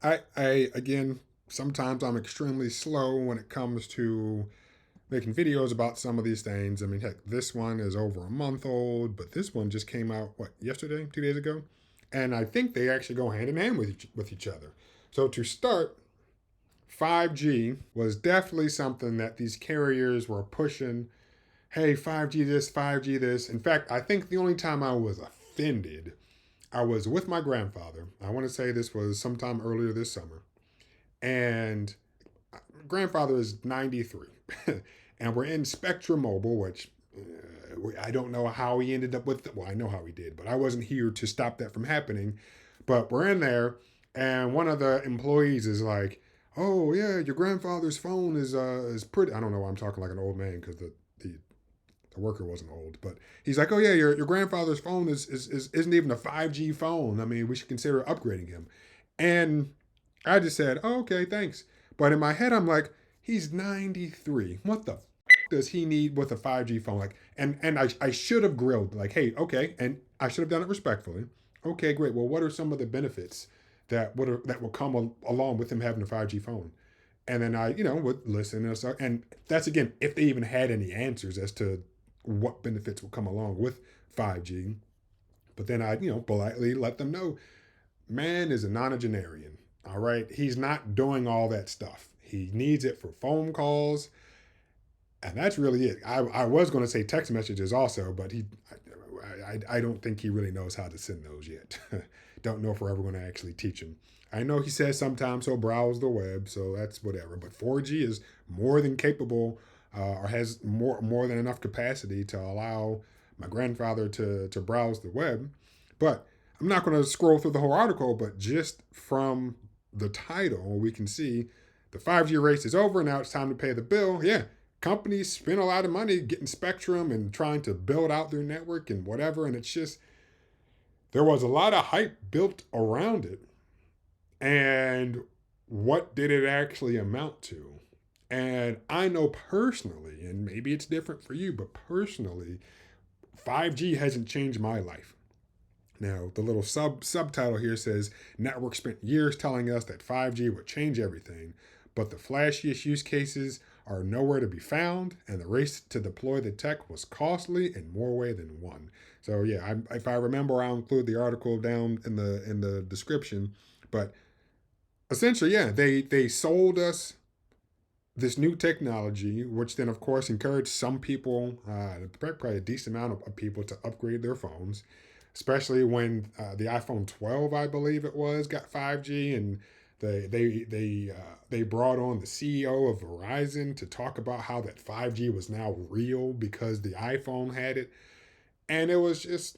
Again, sometimes I'm extremely slow when it comes to making videos about some of these things. I mean, heck, this one is over a month old, but this one just came out, what, yesterday, 2 days ago? And I think they actually go hand in hand with each other. So to start, 5G was definitely something that these carriers were pushing. Hey, 5G this, 5G this. In fact, I think the only time I was offended, I was with my grandfather. I want to say this was sometime earlier this summer. And grandfather is 93. And we're in Spectrum Mobile, which I don't know how he ended up with. Well, I know how he did, but I wasn't here to stop that from happening. But we're in there, and one of the employees is like, "Oh yeah, your grandfather's phone is pretty." I don't know why I'm talking like an old man because the worker wasn't old, but he's like, "Oh yeah, your grandfather's phone is isn't even a 5G phone. I mean, we should consider upgrading him." And I just said, "Oh, okay, thanks." But in my head, I'm like, "He's 93. What the does he need with a 5G phone?" Like, and I should have grilled like, "Hey, okay," and I should have done it respectfully. Okay, great. Well, what are some of the benefits that will come along with him having a 5G phone? And then I, would listen and that's again if they even had any answers as to what benefits will come along with 5G. But then I, politely let them know, man is a nonagenarian. All right, he's not doing all that stuff. He needs it for phone calls, and that's really it. I was going to say text messages also, but I don't think he really knows how to send those yet. Don't know if we're ever going to actually teach him. I know he says sometimes he'll browse the web, so that's whatever. But 4G is more than capable, or has more than enough capacity to allow my grandfather to browse the web. But I'm not going to scroll through the whole article, but just from the title, we can see the 5G race is over. Now it's time to pay the bill. Yeah, companies spend a lot of money getting spectrum and trying to build out their network and whatever. And it's just, there was a lot of hype built around it. And what did it actually amount to? And I know personally, and maybe it's different for you, but personally, 5G hasn't changed my life. Now, the little subtitle here says networks spent years telling us that 5G would change everything, but the flashiest use cases are nowhere to be found, and the race to deploy the tech was costly in more way than one. So yeah, if I remember, I'll include the article down in the description. But essentially, yeah, they sold us this new technology, which then of course encouraged some people, probably a decent amount of people, to upgrade their phones, especially when the iPhone 12, I believe it was, got 5G, and they brought on the CEO of Verizon to talk about how that 5G was now real because the iPhone had it, and it was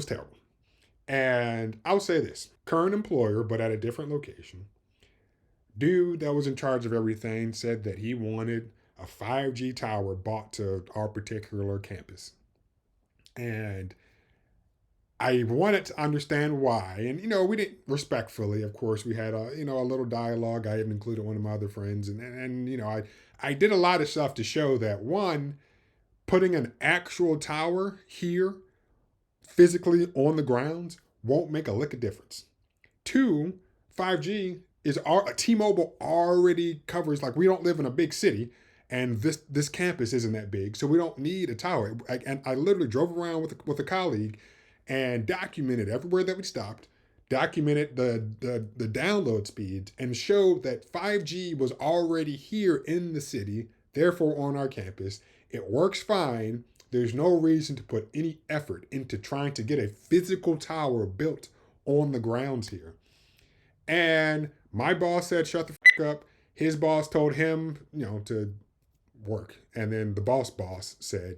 terrible. And I'll say this: current employer, but at a different location, dude that was in charge of everything said that he wanted a 5G tower bought to our particular campus. And I wanted to understand why. And, we didn't respectfully, of course, we had a little dialogue. I even included one of my other friends. I did a lot of stuff to show that one, putting an actual tower here physically on the grounds won't make a lick of difference. Two, 5G is T-Mobile already covers, like, we don't live in a big city, and this campus isn't that big, so we don't need a tower. And I literally drove around with a colleague and documented everywhere that we stopped, documented the download speeds, and showed that 5G was already here in the city, therefore on our campus. It works fine. There's no reason to put any effort into trying to get a physical tower built on the grounds here. And my boss said, shut the fuck up. His boss told him, to work. And then the boss said,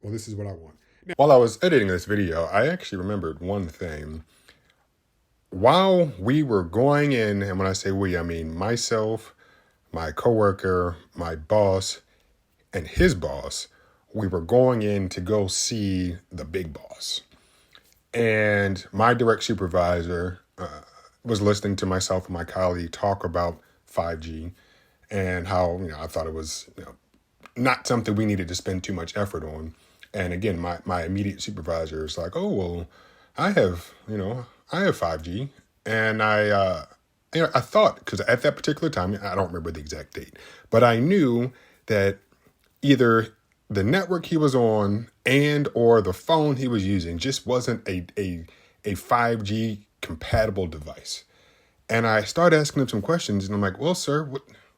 well, this is what I want. Now, while I was editing this video, I actually remembered one thing. While we were going in, and when I say we, I mean myself, my coworker, my boss, and his boss, we were going in to go see the big boss. And my direct supervisor was listening to myself and my colleague talk about 5G and how, I thought it was, not something we needed to spend too much effort on. And again, my immediate supervisor is like, oh, well, I have 5G. And I thought, because at that particular time, I don't remember the exact date, but I knew that either the network he was on and or the phone he was using just wasn't a 5G compatible device. And I started asking him some questions, and I'm like, well, sir,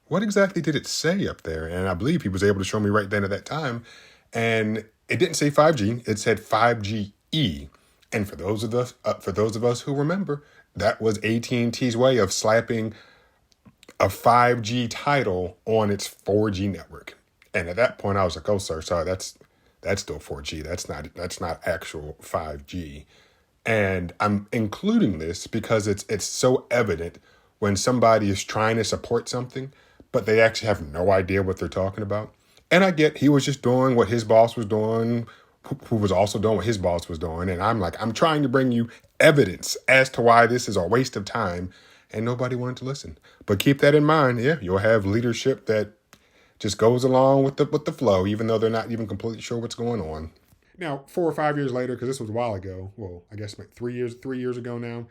what exactly did it say up there? And I believe he was able to show me right then at that time. And it didn't say 5G, it said 5GE. And for those of us who remember, that was AT&T's way of slapping a 5G title on its 4G network. And at that point, I was like, "Oh, sir, sorry, that's still 4G. That's not actual 5G." And I'm including this because it's so evident when somebody is trying to support something, but they actually have no idea what they're talking about. And I get he was just doing what his boss was doing, who was also doing what his boss was doing. And I'm like, I'm trying to bring you evidence as to why this is a waste of time. And nobody wanted to listen. But keep that in mind. Yeah, you'll have leadership that just goes along with the flow, even though they're not even completely sure what's going on. Now, 4 or 5 years later, because this was a while ago, well, I guess like 3 years ago now.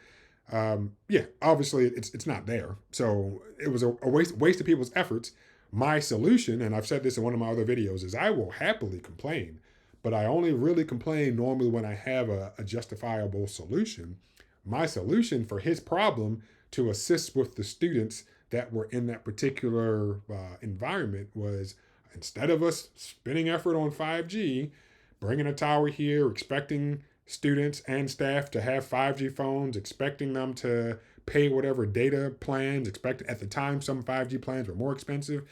Yeah, obviously it's not there. So it was a waste of people's efforts. My solution, and I've said this in one of my other videos, is I will happily complain, but I only really complain normally when I have a justifiable solution. My solution for his problem to assist with the students that were in that particular environment was, instead of us spending effort on 5G, bringing a tower here, expecting students and staff to have 5G phones, expecting them to pay whatever data plans, expect at the time some 5G plans were more expensive.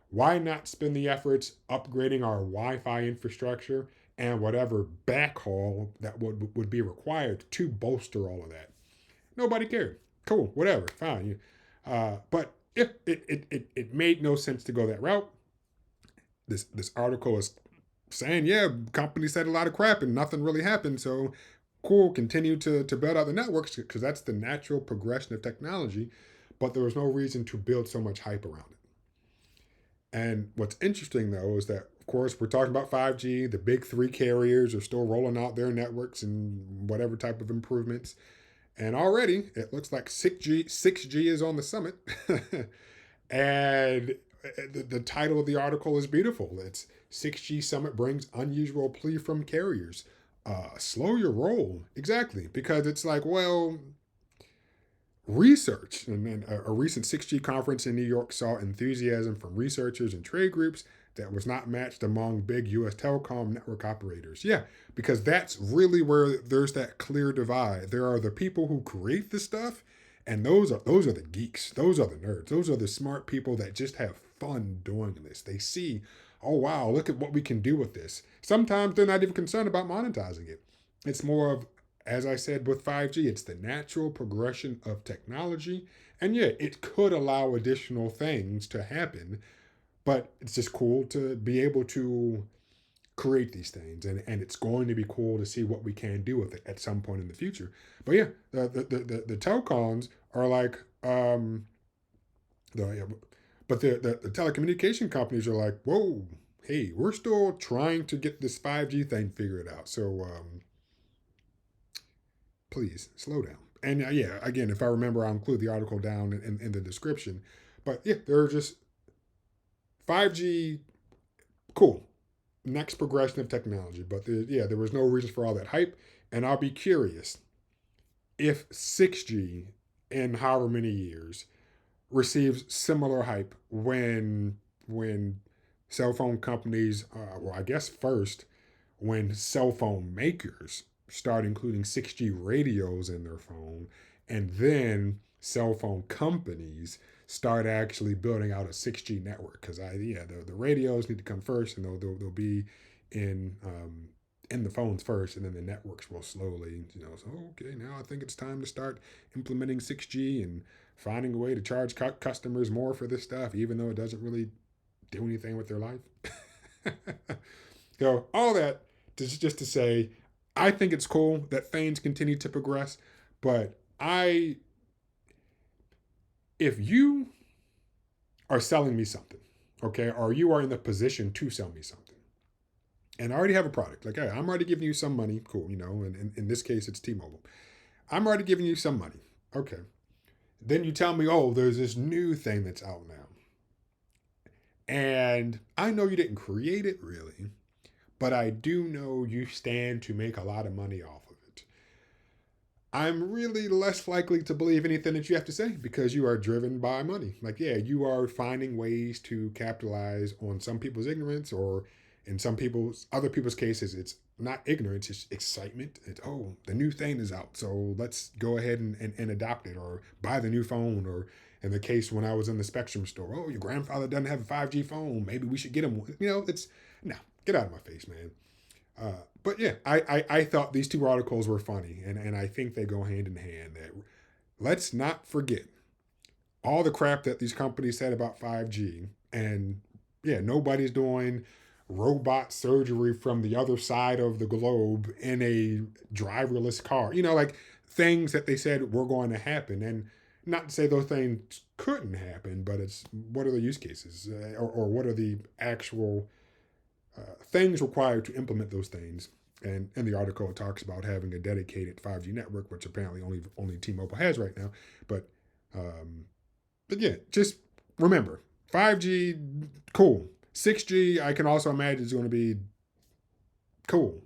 Why not spend the efforts upgrading our Wi-Fi infrastructure and whatever backhaul that would be required to bolster all of that? Nobody cared. Cool, whatever, fine. But if it made no sense to go that route. This article is saying, yeah, companies said a lot of crap and nothing really happened. So cool, continue to build out the networks because that's the natural progression of technology. But there was no reason to build so much hype around it. And what's interesting though is that, of course, we're talking about 5G. The big three carriers are still rolling out their networks and whatever type of improvements. And already it looks like 6G is on the summit. And the title of the article is beautiful. It's 6G Summit brings unusual plea from carriers. Slow your roll. Exactly. Because it's like, well, research. And then a recent 6G conference in New York saw enthusiasm from researchers and trade groups that was not matched among big US telecom network operators. Yeah, because that's really where there's that clear divide. There are the people who create the stuff, and those are the geeks. Those are the nerds. Those are the smart people that just have fun doing this. They see, oh wow, look at what we can do with this. Sometimes they're not even concerned about monetizing it. It's more of, as I said with 5G, it's the natural progression of technology. And yeah, it could allow additional things to happen, but it's just cool to be able to create these things. And it's going to be cool to see what we can do with it at some point in the future. But yeah, the telcons are like, yeah, but the telecommunication companies are like, whoa, hey, we're still trying to get this 5G thing figured out. So please slow down. And yeah, again, if I remember, I'll include the article down in the description. But yeah, they're just 5G, cool. Next progression of technology. But yeah, there was no reason for all that hype. And I'll be curious if 6G in however many years receives similar hype when cell phone companies, well, I guess first when cell phone makers start including 6G radios in their phone, and then cell phone companies start actually building out a 6G network. Because the radios need to come first, and they'll be in in the phones first, and then the networks will slowly, So okay, now I think it's time to start implementing 6G and finding a way to charge customers more for this stuff, even though it doesn't really do anything with their life. So all that just to say, I think it's cool that things continue to progress, but if you are selling me something, okay, or you are in the position to sell me something, and I already have a product, like, hey, I'm already giving you some money, cool, and in this case, it's T-Mobile. I'm already giving you some money, okay. Then you tell me, oh, there's this new thing that's out now. And I know you didn't create it really, but I do know you stand to make a lot of money off of it. I'm really less likely to believe anything that you have to say because you are driven by money. Like, yeah, you are finding ways to capitalize on some people's ignorance, or in other people's cases, it's not ignorance, it's excitement. It's, oh, the new thing is out, so let's go ahead and adopt it, or buy the new phone, or in the case when I was in the Spectrum store, oh, your grandfather doesn't have a 5G phone, maybe we should get him one. It's, no, get out of my face, man. But yeah, I thought these two articles were funny, and I think they go hand in hand. That let's not forget all the crap that these companies said about 5G, and yeah, nobody's doing robot surgery from the other side of the globe in a driverless car. Like things that they said were going to happen, and not to say those things couldn't happen, but it's what are the use cases, or what are the actual things required to implement those things. And in the article, it talks about having a dedicated 5G network, which apparently only T-Mobile has right now. But um, but yeah, just remember 5G, cool. 6G, I can also imagine is going to be cool.